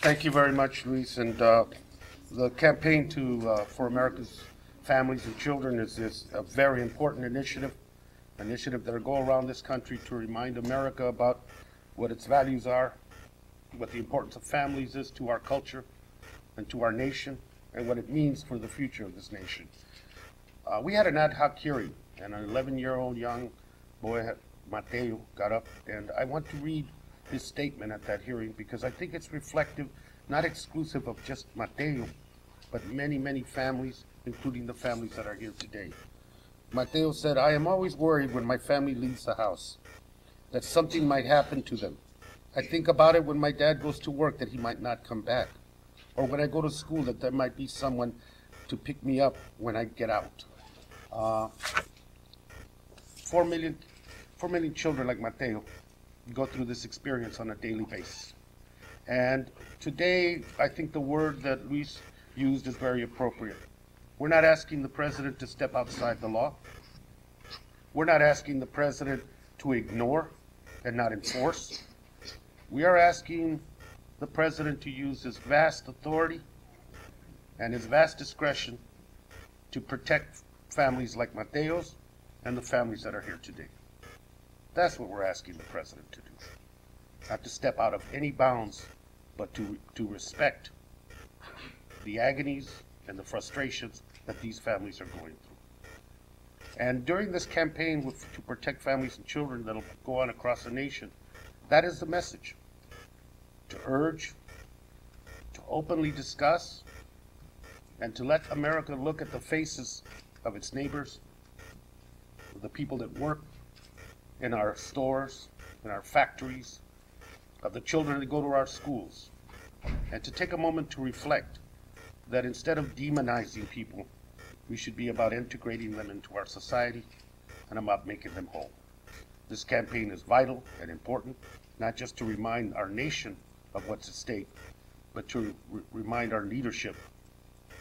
Thank you very much, Luis. And the campaign for America's families and children is a very important initiative that will go around this country to remind America about what its values are, what the importance of families is to our culture and to our nation, and what it means for the future of this nation. We had an ad hoc hearing, and an 11-year-old young boy, Mateo, got up, and I want to read his statement at that hearing because I think it's reflective, not exclusive of just Mateo, but many, many families, including the families that are here today. Mateo said, "I am always worried when my family leaves the house, that something might happen to them. I think about it when my dad goes to work, that he might not come back, or when I go to school, that there might be someone to pick me up when I get out." 4 million children like Mateo go through this experience on a daily basis. And today, I think the word that Luis used is very appropriate. We're not asking the president to step outside the law. We're not asking the president to ignore and not enforce. We are asking the president to use his vast authority and his vast discretion to protect families like Mateo's and the families that are here today. That's what we're asking the president to do. Not to step out of any bounds, but to respect the agonies and the frustrations that these families are going through. And during this campaign to protect families and children that'll go on across the nation, that is the message. To urge, to openly discuss, and to let America look at the faces of its neighbors, the people that work in our stores, in our factories, of the children that go to our schools, and to take a moment to reflect that instead of demonizing people, we should be about integrating them into our society and about making them whole. This campaign is vital and important, not just to remind our nation of what's at stake, but to remind our leadership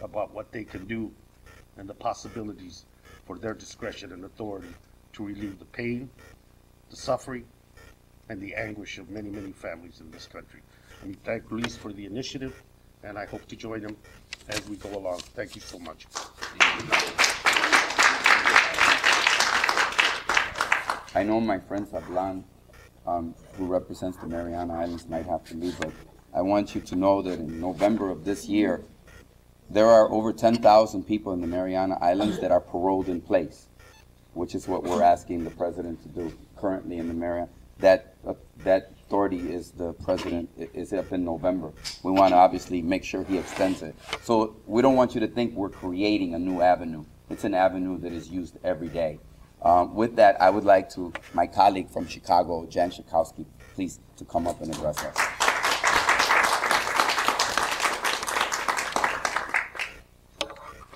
about what they can do and the possibilities for their discretion and authority to relieve the pain, the suffering, and the anguish of many, many families in this country. And we thank Luis for the initiative, and I hope to join him as we go along. Thank you so much. I know my friend Sablan, who represents the Mariana Islands, might have to leave, but I want you to know that in November of this year, there are over 10,000 people in the Mariana Islands that are paroled in place, which is what we're asking the president to do currently in the Mariana. That authority is the president, is up in November. We want to obviously make sure he extends it. So we don't want you to think we're creating a new avenue. It's an avenue that is used every day. With that, I would like to, my colleague from Chicago, Jan Schakowsky, please to come up and address us.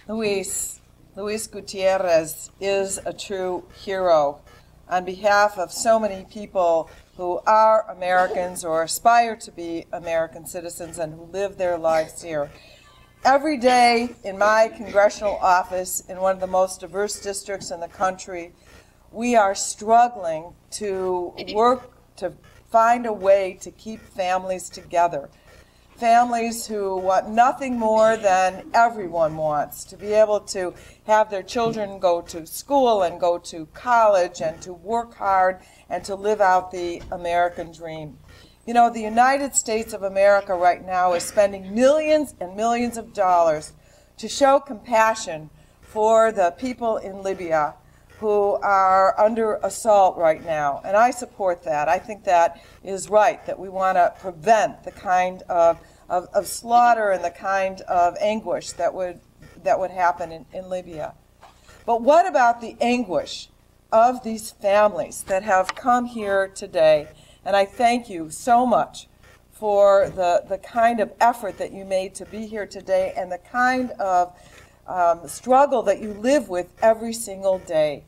Luis Gutierrez is a true hero on behalf of so many people who are Americans or aspire to be American citizens and who live their lives here. Every day in my congressional office in one of the most diverse districts in the country, we are struggling to work to find a way to keep families together. Families who want nothing more than everyone wants, to be able to have their children go to school and go to college and to work hard and to live out the American dream. You know, the United States of America right now is spending millions and millions of dollars to show compassion for the people in Libya who are under assault right now. And I support that. I think that is right, that we want to prevent the kind of slaughter and the kind of anguish that would happen in Libya. But what about the anguish of these families that have come here today? And I thank you so much for the kind of effort that you made to be here today and the kind of struggle that you live with every single day.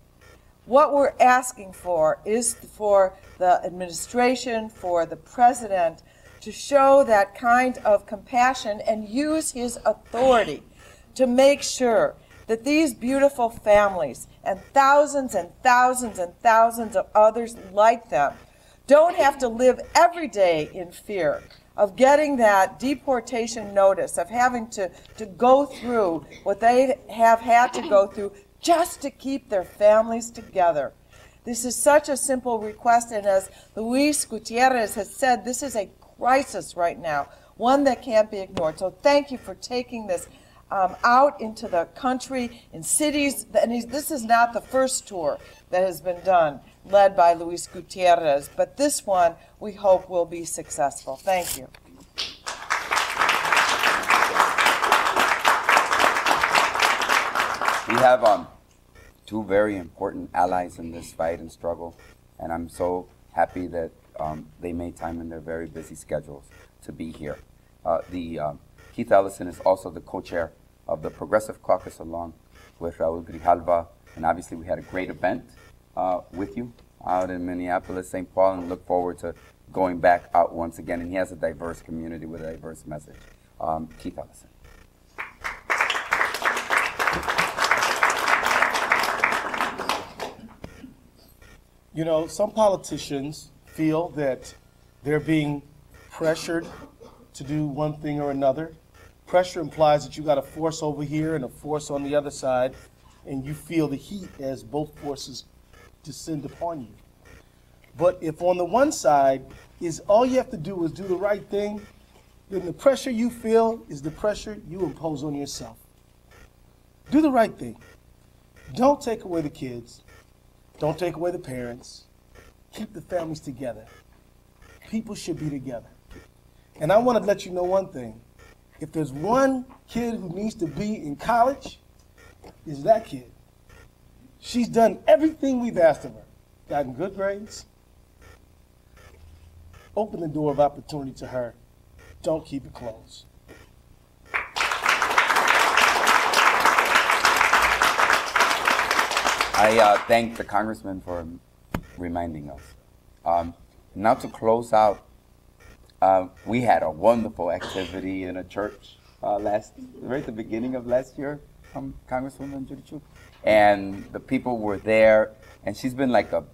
What we're asking for is for the administration, for the president, to show that kind of compassion and use his authority to make sure that these beautiful families and thousands and thousands and thousands of others like them don't have to live every day in fear of getting that deportation notice, of having to go through what they have had to go through just to keep their families together. This is such a simple request, and as Luis Gutierrez has said, this is a crisis right now, one that can't be ignored. So thank you for taking this out into the country, in cities. And this is not the first tour that has been done, led by Luis Gutierrez, but this one we hope will be successful. Thank you. We have two very important allies in this fight and struggle, and I'm so happy that they made time in their very busy schedules to be here. Keith Ellison is also the co-chair of the Progressive Caucus, along with Raul Grijalva, and obviously we had a great event with you out in Minneapolis, St. Paul, and look forward to going back out once again. And he has a diverse community with a diverse message. Keith Ellison. You know, some politicians feel that they're being pressured to do one thing or another. Pressure implies that you got a force over here and a force on the other side, and you feel the heat as both forces descend upon you. But if on the one side is all you have to do is do the right thing, then the pressure you feel is the pressure you impose on yourself. Do the right thing. Don't take away the kids. Don't take away the parents. Keep the families together. People should be together. And I want to let you know one thing. If there's one kid who needs to be in college, it's that kid. She's done everything we've asked of her. Gotten good grades. Open the door of opportunity to her. Don't keep it closed. I thank the Congressman for reminding us. Now to close out, we had a wonderful activity in a church right at the beginning of last year, Congresswoman Judy Chu. And the people were there, and she's been like a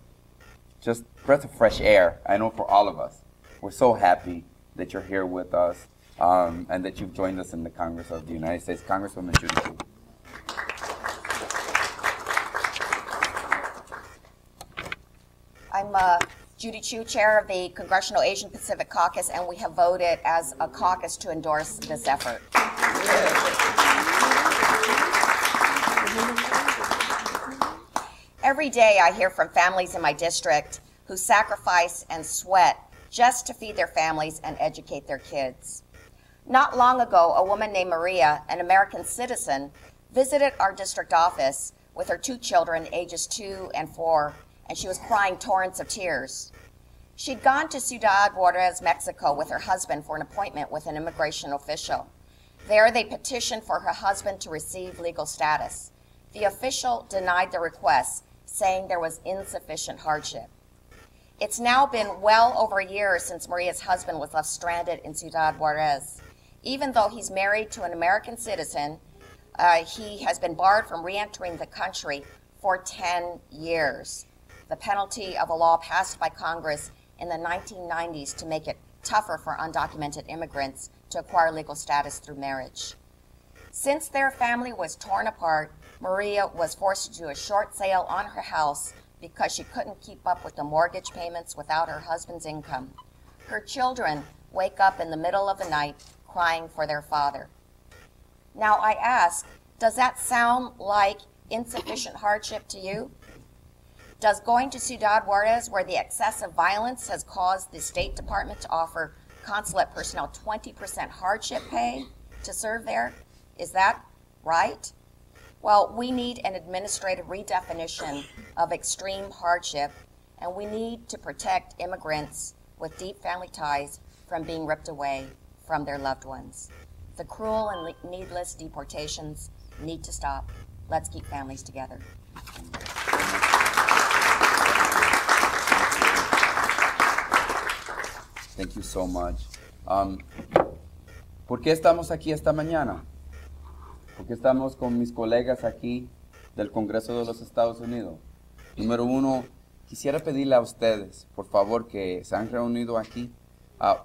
just breath of fresh air, I know, for all of us. We're so happy that you're here with us and that you've joined us in the Congress of the United States. Congresswoman Judy Chu. I'm Judy Chu, chair of the Congressional Asian Pacific Caucus, and we have voted as a caucus to endorse this effort. Every day I hear from families in my district who sacrifice and sweat just to feed their families and educate their kids. Not long ago, a woman named Maria, an American citizen, visited our district office with her 2 children, ages 2 and 4, and she was crying torrents of tears. She'd gone to Ciudad Juarez, Mexico with her husband for an appointment with an immigration official. There they petitioned for her husband to receive legal status. The official denied the request, saying there was insufficient hardship. It's now been well over a year since Maria's husband was left stranded in Ciudad Juarez. Even though he's married to an American citizen, he has been barred from re-entering the country for 10 years. The penalty of a law passed by Congress in the 1990s to make it tougher for undocumented immigrants to acquire legal status through marriage. Since their family was torn apart, Maria was forced to do a short sale on her house because she couldn't keep up with the mortgage payments without her husband's income. Her children wake up in the middle of the night crying for their father. Now I ask, does that sound like insufficient hardship to you? Does going to Ciudad Juarez, where the excessive violence has caused the State Department to offer consulate personnel 20% hardship pay to serve there, is that right? Well, we need an administrative redefinition of extreme hardship, and we need to protect immigrants with deep family ties from being ripped away from their loved ones. The cruel and needless deportations need to stop. Let's keep families together. Thank you so much. ¿Por qué estamos aquí esta mañana? Porque estamos con mis colegas aquí del Congreso de los Estados Unidos. Número uno, quisiera pedirle a ustedes, por favor, que se han reunido aquí,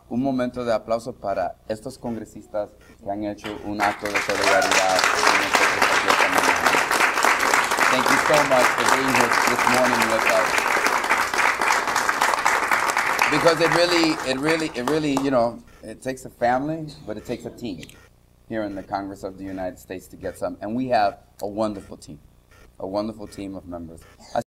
Un momento de aplauso para estos congresistas que han hecho un acto de solidaridad con nosotros aquí esta mañana. Thank you so much for being here this morning with us. Because it really, you know, it takes a family, but it takes a team here in the Congress of the United States to get some. And we have a wonderful team of members.